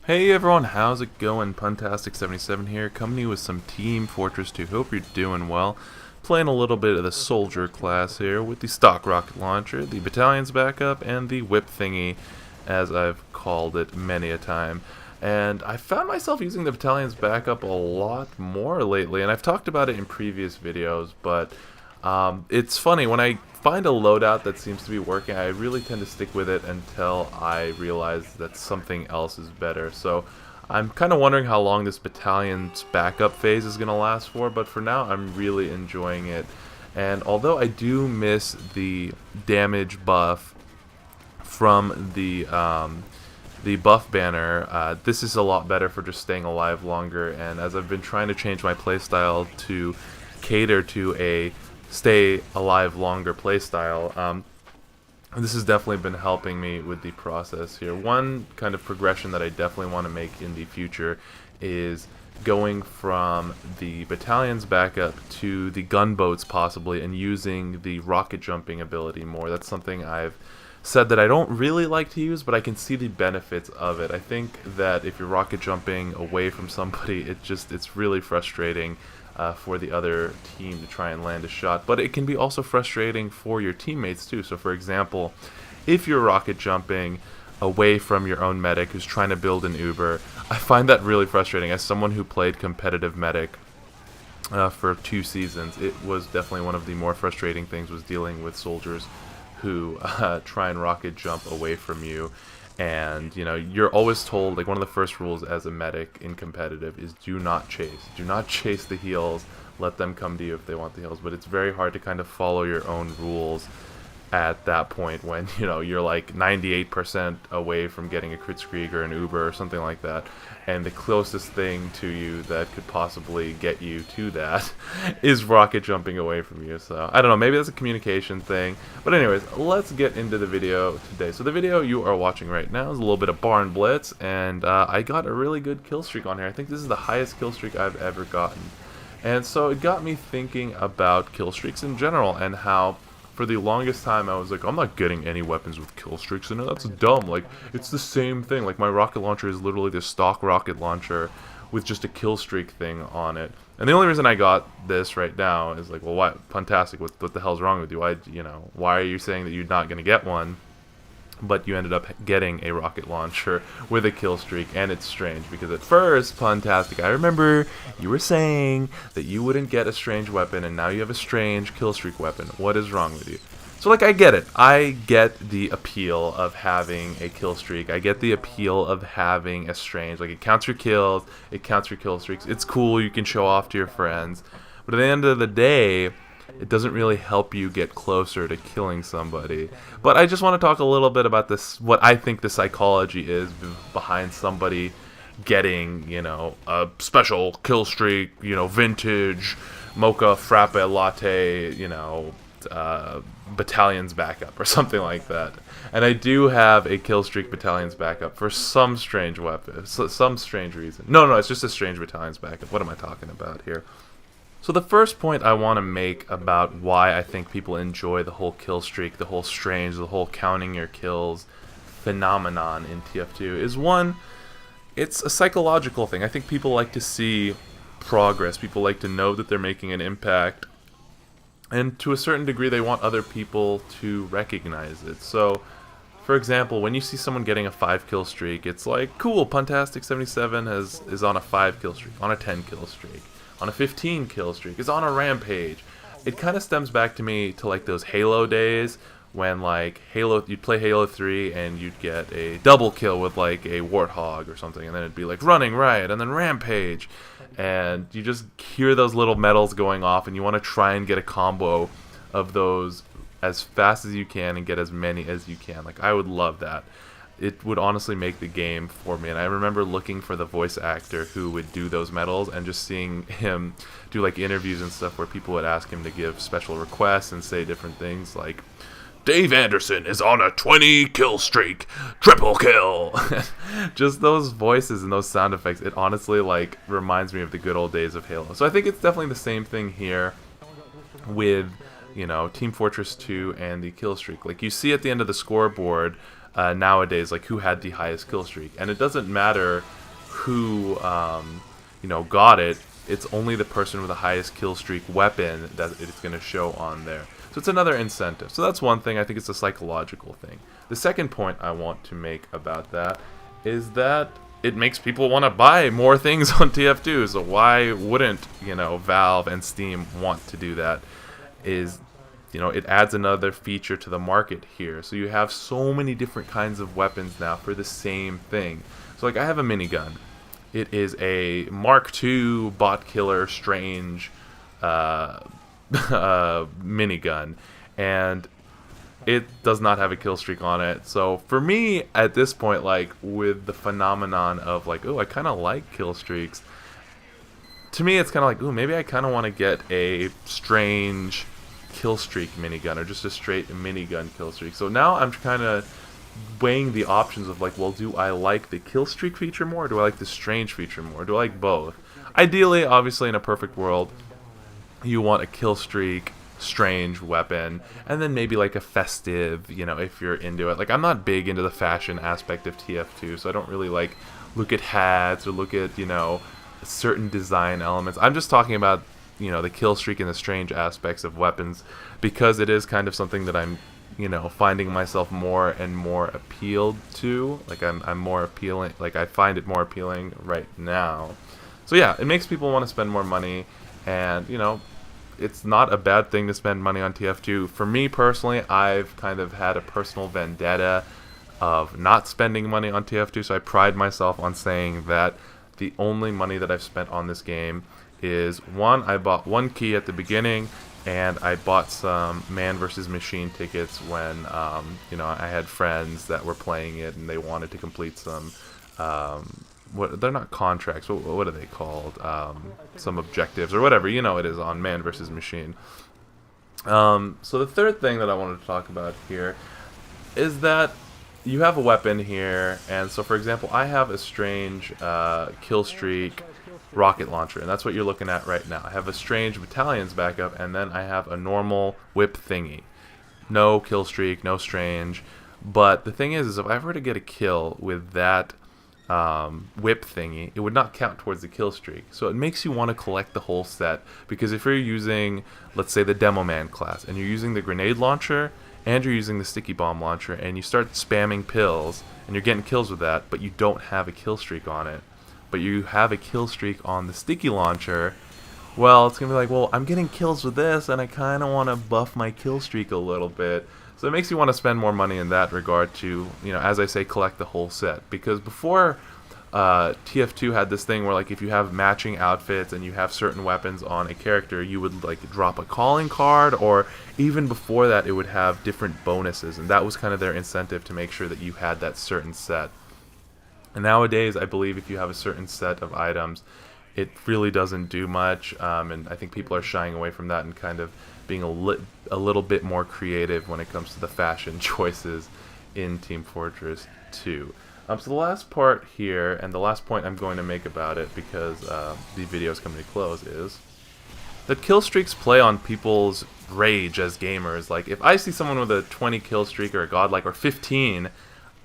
Hey everyone, how's it going? Puntastic77 here, coming to you with some Team Fortress 2. Hope you're doing well. Playing a little bit of the Soldier class here with the stock rocket launcher, the Battalion's backup, and the whip thingy, as I've called it many a time. And I found myself using the Battalion's backup a lot more lately, and I've talked about it in previous videos, but it's funny, when I find a loadout that seems to be working, I really tend to stick with it until I realize that something else is better. So I'm kind of wondering how long this battalion's backup phase is going to last for, but for now I'm really enjoying it. And although I do miss the damage buff from the buff banner, this is a lot better for just staying alive longer. And as I've been trying to change my playstyle to cater to a stay alive longer playstyle, this has definitely been helping me with the process here. One kind of progression that I definitely want to make in the future is going from the battalion's backup to the gunboats possibly, and using the rocket jumping ability more. That's something I've said that I don't really like to use, but I can see the benefits of it. I think that if you're rocket jumping away from somebody, it's really frustrating for the other team to try and land a shot, but it can be also frustrating for your teammates too. So for example, if you're rocket jumping away from your own medic who's trying to build an Uber, I find that really frustrating. As someone who played competitive medic for 2 seasons, it was definitely one of the more frustrating things, was dealing with soldiers who try and rocket jump away from you. And you know, you're always told, like, one of the first rules as a medic in competitive is do not chase the heals, let them come to you if they want the heals. But it's very hard to kind of follow your own rules at that point when, you know, you're like 98% away from getting a Kritzkrieg or an Uber or something like that, and the closest thing to you that could possibly get you to that is rocket jumping away from you. So I don't know, maybe that's a communication thing, but anyways, let's get into the video today. So the video you are watching right now is a little bit of Barn Blitz, and I got a really good kill streak on here. I think this is the highest kill streak I've ever gotten, and so it got me thinking about kill streaks in general, and how for the longest time I was like, I'm not getting any weapons with kill streaks in it, that's dumb, like, it's the same thing. Like, my rocket launcher is literally the stock rocket launcher with just a kill streak thing on it. And the only reason I got this right now is like, well, why, Fantastic, what the hell's wrong with you? Why are you saying that you're not going to get one, but you ended up getting a rocket launcher with a kill streak? And it's strange, because at first, Puntastic, I remember you were saying that you wouldn't get a strange weapon, and now you have a strange kill streak weapon. What is wrong with you? So, like, I get it. I get the appeal of having a kill streak. I get the appeal of having a strange. Like, it counts your kills, it counts your kill streaks. It's cool, you can show off to your friends. But at the end of the day, it doesn't really help you get closer to killing somebody. But I just want to talk a little bit about this, what I think the psychology is behind somebody getting, you know, a special kill streak, you know, vintage mocha frappe latte, you know, battalion's backup or something like that. And I do have a kill streak battalion's backup for some strange weapon, some strange reason. No, it's just a strange battalion's backup. What am I talking about here? So the first point I want to make about why I think people enjoy the whole kill streak, the whole strange, the whole counting your kills phenomenon in TF2 is, one, it's a psychological thing. I think people like to see progress. People like to know that they're making an impact. And to a certain degree, they want other people to recognize it. So, for example, when you see someone getting a 5 kill streak, it's like, cool, Puntastic77 is on a 5 kill streak, on a 10 kill streak, on a 15 kill streak, is on a rampage. It kind of stems back to me to like those Halo days when, like, you'd play Halo 3 and you'd get a double kill with like a Warthog or something, and then it'd be like running riot and then rampage, and you just hear those little medals going off and you want to try and get a combo of those as fast as you can and get as many as you can. Like, I would love that. It would honestly make the game for me. And I remember looking for the voice actor who would do those medals, and just seeing him do like interviews and stuff where people would ask him to give special requests and say different things like, Dave Anderson is on a 20 kill streak, triple kill. Just those voices and those sound effects, it honestly like reminds me of the good old days of Halo. So I think it's definitely the same thing here with, you know, Team Fortress 2 and the kill streak. Like, you see at the end of the scoreboard, nowadays, like who had the highest kill streak, and it doesn't matter who got it. It's only the person with the highest kill streak weapon that it's going to show on there. So it's another incentive. So that's one thing. I think it's a psychological thing. The second point I want to make about that is that it makes people want to buy more things on TF2. So why wouldn't, Valve and Steam want to do that? It adds another feature to the market here. So you have so many different kinds of weapons now for the same thing. So like I have a minigun. It is a Mark II bot killer strange minigun, and it does not have a kill streak on it. So for me, at this point, like with the phenomenon of like, oh, I kind of like kill streaks. To me, it's kind of like, oh, maybe I kind of want to get a strange kill streak minigun, or just a straight minigun kill streak. So now I'm kind of weighing the options of like, well, do I like the kill streak feature more, or do I like the strange feature more? Do I like both? Ideally, obviously, in a perfect world, you want a kill streak strange weapon, and then maybe like a festive, if you're into it. Like, I'm not big into the fashion aspect of TF2, so I don't really like look at hats or look at certain design elements. I'm just talking about the kill streak and the strange aspects of weapons, because it is kind of something that I'm finding myself more and more appealed to. Like I'm more appealing, like I find it more appealing right now. So yeah, it makes people want to spend more money, and it's not a bad thing to spend money on TF2. For me personally, I've kind of had a personal vendetta of not spending money on TF2, so I pride myself on saying that the only money that I've spent on this game is, one, I bought one key at the beginning, and I bought some Man vs. Machine tickets when, I had friends that were playing it and they wanted to complete some, they're not contracts, what are they called? Some objectives or whatever, it is on Man vs. Machine. So the third thing that I wanted to talk about here is that you have a weapon here, and so for example, I have a strange kill streak rocket launcher, and that's what you're looking at right now. I have a strange battalion's backup, and then I have a normal whip thingy. No kill streak, no strange. But the thing is if I were to get a kill with that whip thingy, it would not count towards the kill streak. So it makes you want to collect the whole set, because if you're using, let's say, the Demo Man class, and you're using the grenade launcher, and you're using the sticky bomb launcher, and you start spamming pills, and you're getting kills with that, but you don't have a kill streak on it, but you have a kill streak on the sticky launcher, well, it's going to be like, well, I'm getting kills with this, and I kind of want to buff my kill streak a little bit. So it makes you want to spend more money in that regard to, as I say, collect the whole set. Because before TF2 had this thing where, like, if you have matching outfits and you have certain weapons on a character, you would, like, drop a calling card, or even before that, it would have different bonuses. And that was kind of their incentive to make sure that you had that certain set. And nowadays, I believe if you have a certain set of items, it really doesn't do much, and I think people are shying away from that and kind of being a little bit more creative when it comes to the fashion choices in Team Fortress 2. So the last part here, and the last point I'm going to make about it, because the video is coming to close, is that kill streaks play on people's rage as gamers. Like, if I see someone with a 20 kill streak or a godlike, or 15,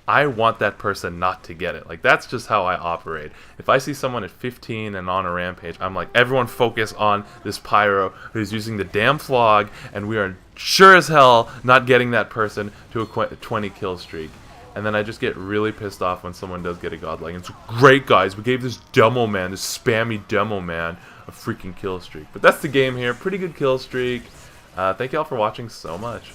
I want that person not to get it. Like, that's just how I operate. If I see someone at 15 and on a rampage, I'm like, everyone focus on this pyro who's using the damn flog, and we are sure as hell not getting that person to a 20 kill streak. And then I just get really pissed off when someone does get a godlike. It's great, guys. We gave this demo man, this spammy demo man, a freaking kill streak. But that's the game here. Pretty good kill streak. Thank you all for watching so much.